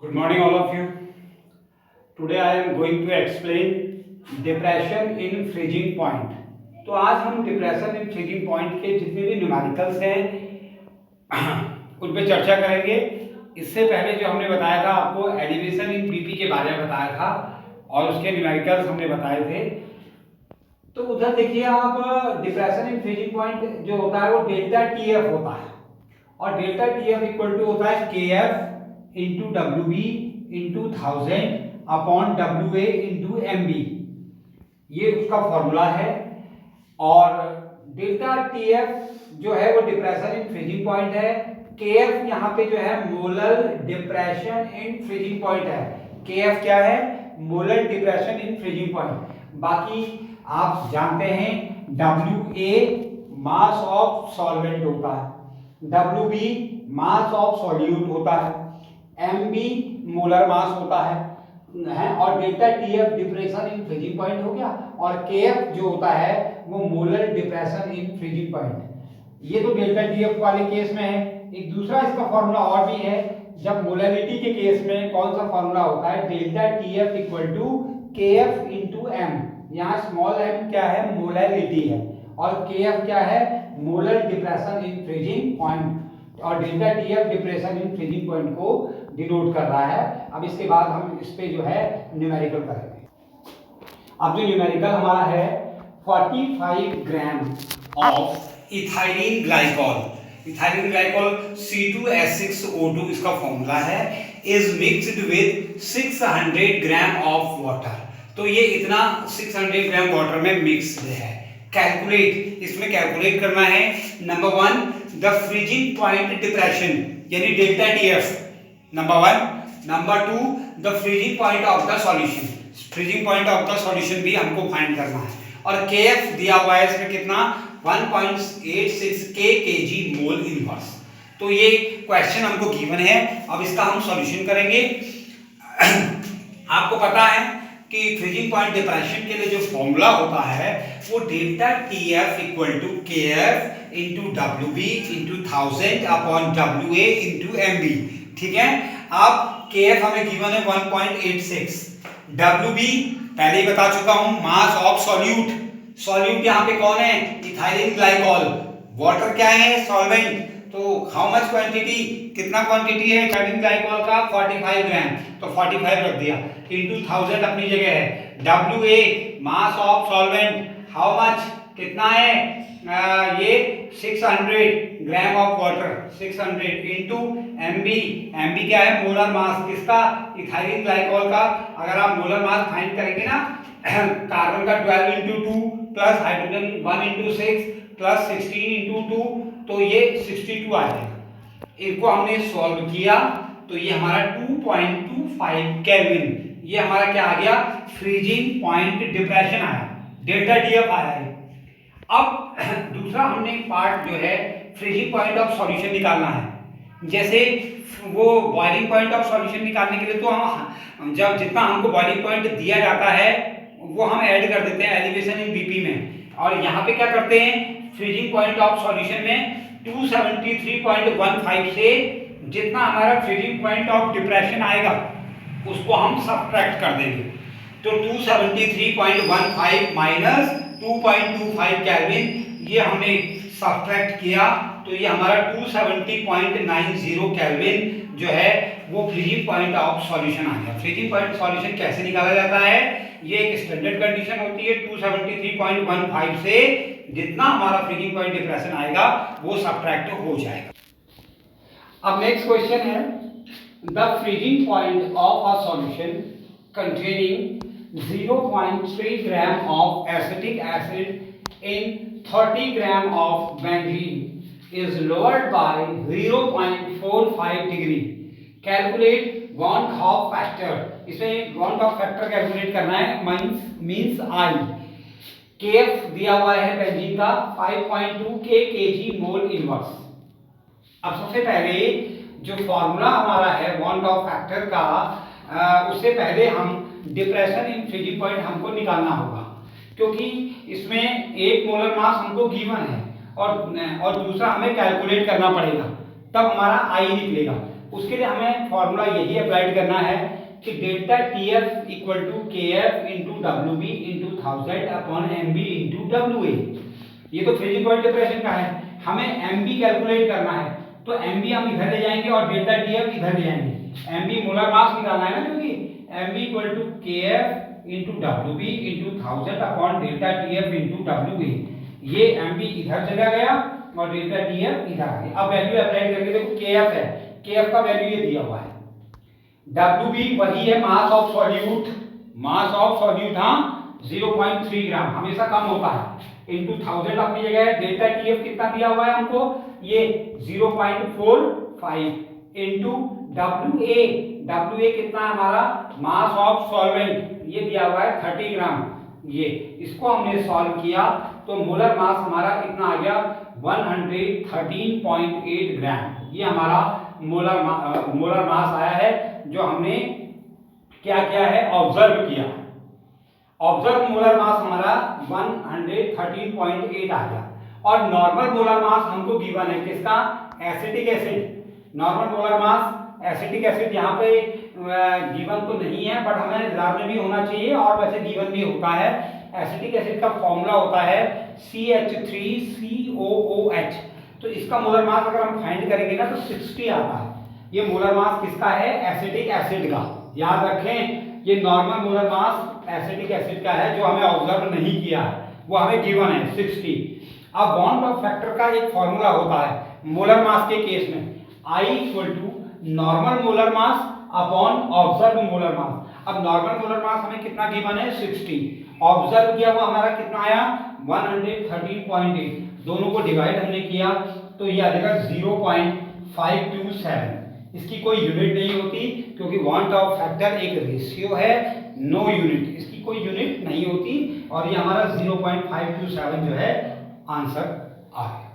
Good morning, all of you. Today I am going to explain depression in freezing point. तो आज हम depression in freezing point के जितने भी numericals हैं उन पे चर्चा करेंगे। इससे पहले जो हमने बताया था आपको एलिवेशन इन बीपी के बारे में बताया था और उसके न्यूमेरिकल्स हमने बताए थे। तो उधर देखिए आप डिप्रेशन इन फ्रीजिंग पॉइंट जो होता है वो डेल्टा टीएफ होता है और डेल्टा टीएफ इक्वल टू होता है के F into W B into 1000 upon W A into M B, ये उसका फॉर्मूला है। और डेल्टा टीएफ जो है वो डिप्रेशन इन फ्रीजिंग पॉइंट है। केएफ यहाँ पे जो है molar depression in freezing point है। केएफ क्या है? Molar depression in freezing point. बाकी आप जानते हैं W A mass of solvent होता है, W B mass of solute होता है, एम बी मोलर मास होता है और delta TF depression in freezing point हो गया और केएफ जो होता है वो molar depression in freezing point. ये तो डेल्टा टीएफ वाले केस में है। एक दूसरा इसका फॉर्मूला और भी है। जब मोलरिटी के केस में कौन सा फॉर्मूला होता है? Delta TF equal to KF into M. यहाँ स्मॉल एम क्या है? मोलरिटी है और केएफ क्या है? Molar depression in freezing point और delta TF depression in freezing point को डिनोट कर रहा है। अब इसके बाद हम इस पे जो है न्यूमेरिकल करेंगे। अब जो न्यूमेरिकल हमारा है 45 gram of ethylene glycol, ethylene glycol C2H6O2 इसका फॉर्मूला है, is mixed with 600 gram of water. तो ये इतना 600 ग्राम वाटर में मिक्स्ड है। कैलकुलेट, इसमें कैलकुलेट करना है number 1 the freezing point depression यानी delta TF number 1, number 2 the freezing point of the solution, freezing point of the solution भी हमको फाइंड करना है और केएफ दिया हुआ है इसमें कितना 1.86 केजी मोल इनवर्स। तो ये क्वेश्चन हमको गिवन है। अब इसका हम सॉल्यूशन करेंगे। आपको पता है कि फ्रीजिंग पॉइंट डिप्रेशन के लिए जो फॉर्मूला होता है वो delta TF equal to KF into W B into 1000 upon W A into M B. ठीक है। अब केएफ हमें गिवन है 1.86, डब्ल्यू बी पहले ही बता चुका हूं मास ऑफ सॉल्यूट, सॉल्यूट यहाँ पे कौन है? Ethylene glycol. वाटर क्या है? सॉल्वेंट। तो हाउ मच क्वांटिटी, कितना क्वांटिटी है इथाइलिन ग्लाइकॉल का? 45 ग्राम, तो 45 रख दिया इंटू 1000 अपनी जगह है। W A mass of solvent how much, कितना है? ये 600 gram of water, 600 into MB, MB क्या है? मोलर मास किसका? इथाइलिन ग्लाइकॉल का। अगर आप मोलर मास फाइंड करेंगे ना कार्बन का 12 into 2 plus hydrogen 1 into 6 plus 16 into 2, तो ये 62 आ जाएगा। इनको हमने सॉल्व किया तो ये हमारा 2.25 केल्विन, ये हमारा क्या आ गया? फ्रीजिंग पॉइंट डिप्रेशन आया, डेल्टा टीएफ आया है। अब दूसरा हमने पार्ट जो है फ्रीजिंग पॉइंट ऑफ सॉल्यूशन निकालना है। जैसे वो बॉइलिंग पॉइंट ऑफ सॉल्यूशन निकालने के लिए तो हम जब जितना हमको बॉइलिंग पॉइंट दिया जाता है वो हम ऐड कर देते हैं एलिवेशन इन बीपी में, और यहाँ पे क्या करते हैं फ्रीजिंग पॉइंट ऑफ सॉल्यूशन में 273.15 से जितना हमारा फ्रीजिंग पॉइंट ऑफ डिप्रेशन आएगा उसको हम सब्ट्रैक्ट कर देंगे। तो 273.15 माइनस 2.25 केल्विन, ये हमने सब्ट्रैक्ट किया तो ये हमारा 270.90 केल्विन जो है वो फ्रीजिंग पॉइंट ऑफ सॉल्यूशन आ गया। फ्रीजिंग पॉइंट सॉल्यूशन कैसे निकाला जाता है? ये एक स्टैंडर्ड कंडीशन होती है 273.15 से जितना हमारा फ्रीजिंग पॉइंट डिप्रेशन आएगा वो सब्ट्रैक्ट हो जाएगा। अब नेक्स्ट क्वेश्चन है the freezing point of a solution containing 0.3 gram of acetic acid in 30 gram of benzene is lowered by 0.45 degree. Calculate van't Hoff factor. इसमें वॉन हॉफ फैक्टर कैलकुलेट करना है, means I. KF दिया हुआ है benzene का 5.2 KG mole inverse. अब सबसे पहले जो फॉर्मूला हमारा है वॉन हॉफ फैक्टर का, उससे पहले हम डिप्रेशन इन फ्रीजिंग पॉइंट हमको निकालना होगा, क्योंकि इसमें एक मोलर मास हमको गिवन है और दूसरा हमें कैलकुलेट करना पड़ेगा, तब हमारा आई निकलेगा। उसके लिए हमें फॉर्मूला यही अप्लाई करना है कि delta TF equal to K F into W B into 1000 upon M B into W A. ये तो फ्रीजिंग पॉइंट टेम्परेचर का है, हमें एम बी कैलकुलेट करना है, तो एम बी हम इधर ले जाएंगे और डेल्टा टीएफ इधर ले जाएंगे। एम बी मोलर मास निकालना है ना, क्योंकि M B equal to K F into W B into 1000 upon delta TF into W A. ये एम बी इधर चला गया और डेल्टा टीएफ इधर आ गया। अब वैल्यू अप्लाई करके देखो, के एफ है, के एफ का वैल्यू ये दिया हुआ है, डब्ल्यू बी वही है मास of solute, mass of solute हाँ 0.3 ग्राम, हमेशा कम होता है, इंटू 1000 अपनी जगह है। डेल्टा टीएफ कितना दिया हुआ है हमको, ये 0.45 इंटू डब्ल्यू ए कितना है हमारा, मास ऑफ सॉल्वेंट, ये दिया हुआ है 30 ग्राम। ये इसको हमने सॉल्व किया तो मोलर मास हमारा कितना आ गया, 113.8 ग्राम। ये हमारा मोलर मास आया है, जो हमने क्या किया है, ऑब्जर्व किया। ऑब्जर्व मोलर मास हमारा 113.8 आ गया। और नॉर्मल मोलर मास हमको गिवन है किसका, एसिटिक एसिड। नॉर्मल मोलर मास एसिटिक एसिड यहाँ पे गिवन तो नहीं है, बट हमें जानना भी होना चाहिए और वैसे गिवन भी होता है। एसिटिक एसिड का फॉर्मूला होता है CH3COOH। तो इसका मोलर मास अगर हम फाइंड करेंगे ना तो 60 आता है। ये मोलर मास किसका है, एसिटिक एसिड का। याद रखें, ये नॉर्मल मोलर मास एसिटिक एसिड का है, जो हमें ऑब्जर्व नहीं किया है, वो हमें गिवन है 60। अब बॉन्ड ऑफ फैक्टर का एक फॉर्मूला होता है मोलर मास के केस में, I equal to normal molar mass upon observe molar mass. अब नॉर्मल मोलर मास हमें कितना गिवन है, 60, ऑब्जर्व किया हुआ हमारा कितना आया, 113.8। दोनों को डिवाइड हमने किया तो ये आ जाएगा 0.527। इसकी कोई यूनिट नहीं होती, क्योंकि वांट ऑफ फैक्टर एक रेशियो है, नो यूनिट, इसकी कोई यूनिट नहीं होती। और ये हमारा 0.527 जो है आंसर आ गया।